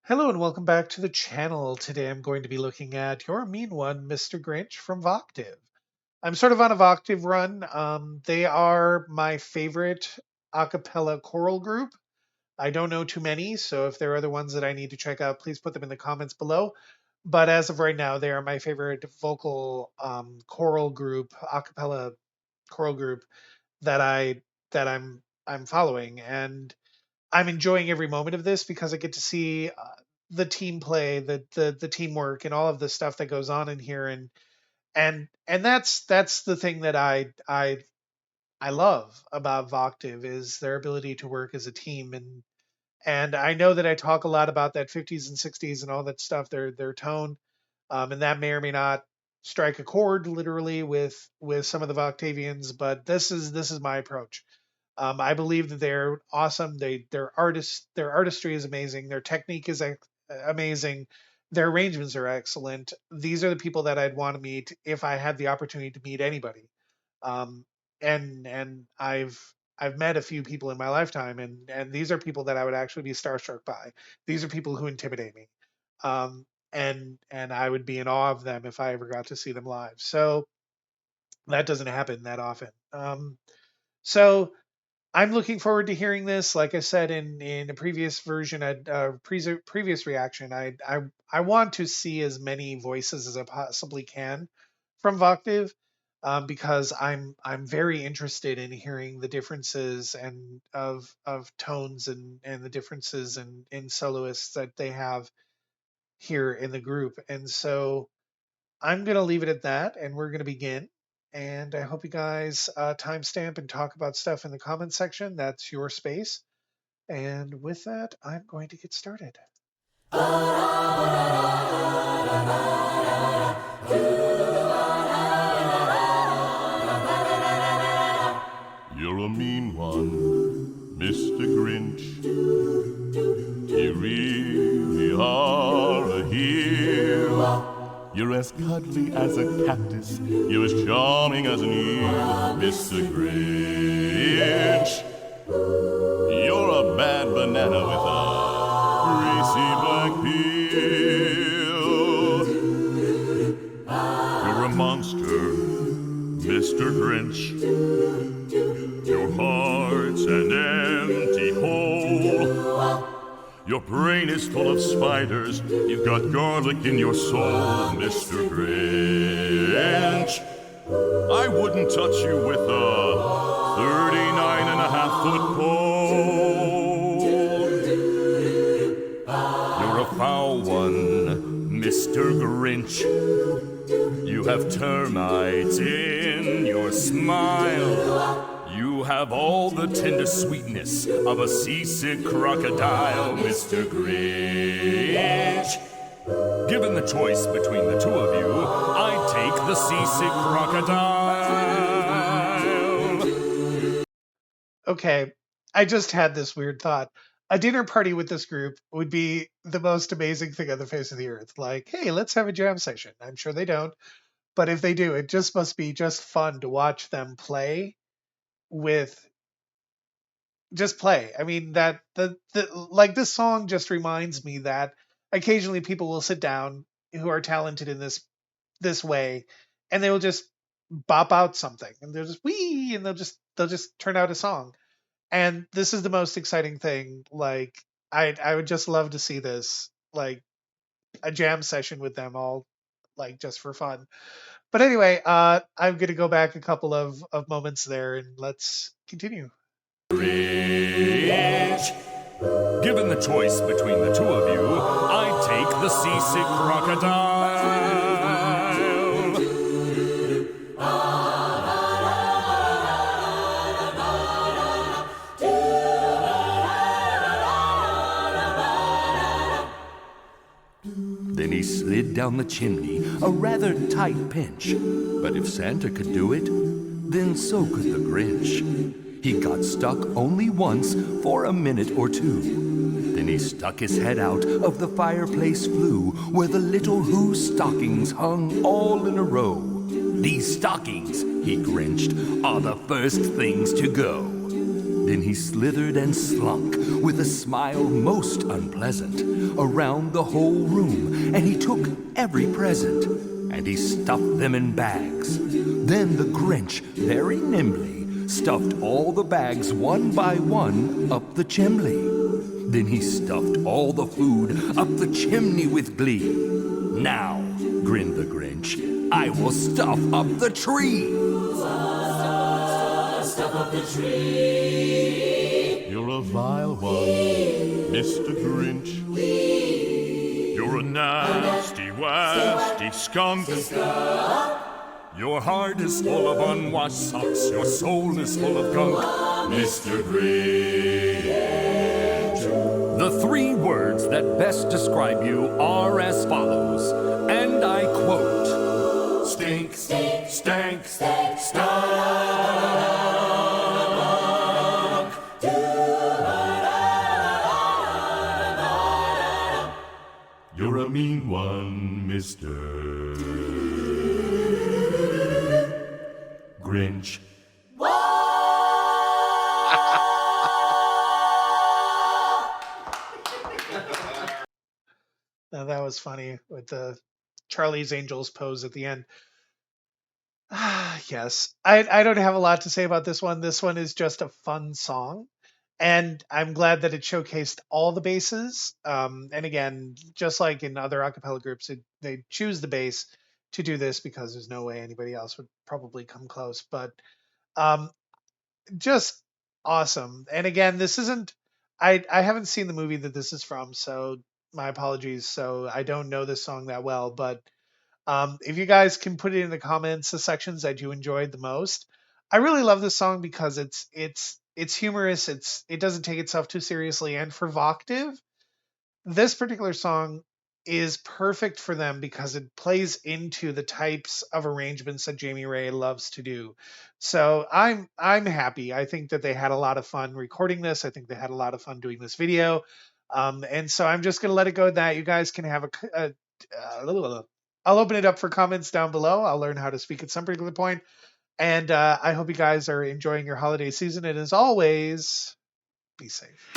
Hello and welcome back to the channel. Today I'm going to be looking at Your Mean One, Mr. Grinch from Voctave. I'm sort of on a Voctave run. They are my favorite a cappella choral group. I don't know too many, so if there are other ones that I need to check out, please put them in the comments below. But as of right now, they are my favorite vocal choral group, a cappella choral group that I'm following, and I'm enjoying every moment of this because I get to see the team play, the teamwork, and all of the stuff that goes on in here, and that's the thing that I love about Voctave is their ability to work as a team, and I know that I talk a lot about that 50s and 60s and all that stuff, their tone, and that may or may not strike a chord literally with some of the Voctavians, but this is my approach. I believe that they're awesome. Their artistry is amazing. Their technique is amazing. Their arrangements are excellent. These are the people that I'd want to meet if I had the opportunity to meet anybody. Um, and I've met a few people in my lifetime, and these are people that I would actually be starstruck by. These are people who intimidate me, and I would be in awe of them if I ever got to see them live. So that doesn't happen that often. So I'm looking forward to hearing this. Like I said in a previous version, previous reaction, I want to see as many voices as I possibly can from Voctave, because I'm very interested in hearing the differences and of tones and the differences in soloists that they have here in the group. And so I'm going to leave it at that, and we're going to begin. And I hope you guys timestamp and talk about stuff in the comments section. That's your space. And with that, I'm going to get started. You're a mean one, Mr. Grinch. You really are a heel. You're as cuddly as a cactus, you're as charming as an eel, Mr. Grinch. You're a bad banana with a greasy black peel. You're a monster, Mr. Grinch. Your heart's an empty hole. Your brain is full of spiders. You've got garlic in your soul, Mr. Grinch. I wouldn't touch you with a 39.5-foot pole. You're a foul one, Mr. Grinch. You have termites in your smile. You have all the tender sweetness of a seasick crocodile, Mr. Grinch. Given the choice between the two of you, I'd take the seasick crocodile. Okay, I just had this weird thought. A dinner party with this group would be the most amazing thing on the face of the earth. Like, hey, let's have a jam session. I'm sure they don't, but if they do, it just must be just fun to watch them play with just play. I mean, that the like this song just reminds me that occasionally people will sit down who are talented in this way, and they will just bop out something, and they'll just wee, and they'll just turn out a song. And this is the most exciting thing. Like I would just love to see this, like a jam session with them all, like just for fun. But anyway, I'm gonna go back a couple of moments there, and let's continue. Grinch. Given the choice between the two of you, I'd take the seasick crocodile. Then he slid down the chimney, a rather tight pinch. But if Santa could do it, then so could the Grinch. He got stuck only once for a minute or two. Then he stuck his head out of the fireplace flue, where the little Who stockings hung all in a row. These stockings, he grinched, are the first things to go. Then he slithered and slunk, with a smile most unpleasant, around the whole room, and he took every present, and he stuffed them in bags. Then the Grinch, very nimbly, stuffed all the bags one by one up the chimney. Then he stuffed all the food up the chimney with glee. Now, grinned the Grinch, I will stuff up the tree. Stuff up the tree. You're a vile one, Mr. Grinch. You're a nasty, wasty skunk. Your heart is full of unwashed socks. Your soul is full of gunk, Mr. Grinch. The three words that best describe you are as follows, and I quote: stink, stink, stank, stank, stunk. You're a mean one, Mr. Grinch. Now that was funny with the Charlie's Angels pose at the end. Ah, yes. I don't have a lot to say about this one. This one is just a fun song. And I'm glad that it showcased all the basses. And again, just like in other a cappella groups, they choose the bass to do this because there's no way anybody else would probably come close. But um, just awesome. And again, this isn't, I haven't seen the movie that this is from, so my apologies. So I don't know this song that well, but if you guys can put it in the comments, the sections that you enjoyed the most. I really love this song because it's humorous. It doesn't take itself too seriously, and for Voctave, this particular song is perfect for them because it plays into the types of arrangements that Jamie Ray loves to do. So I'm happy. I think that they had a lot of fun recording this. I think they had a lot of fun doing this video. And so I'm just gonna let it go at that. You guys can have I'll open it up for comments down below. I'll learn how to speak at some particular point. And I hope you guys are enjoying your holiday season. And as always, be safe.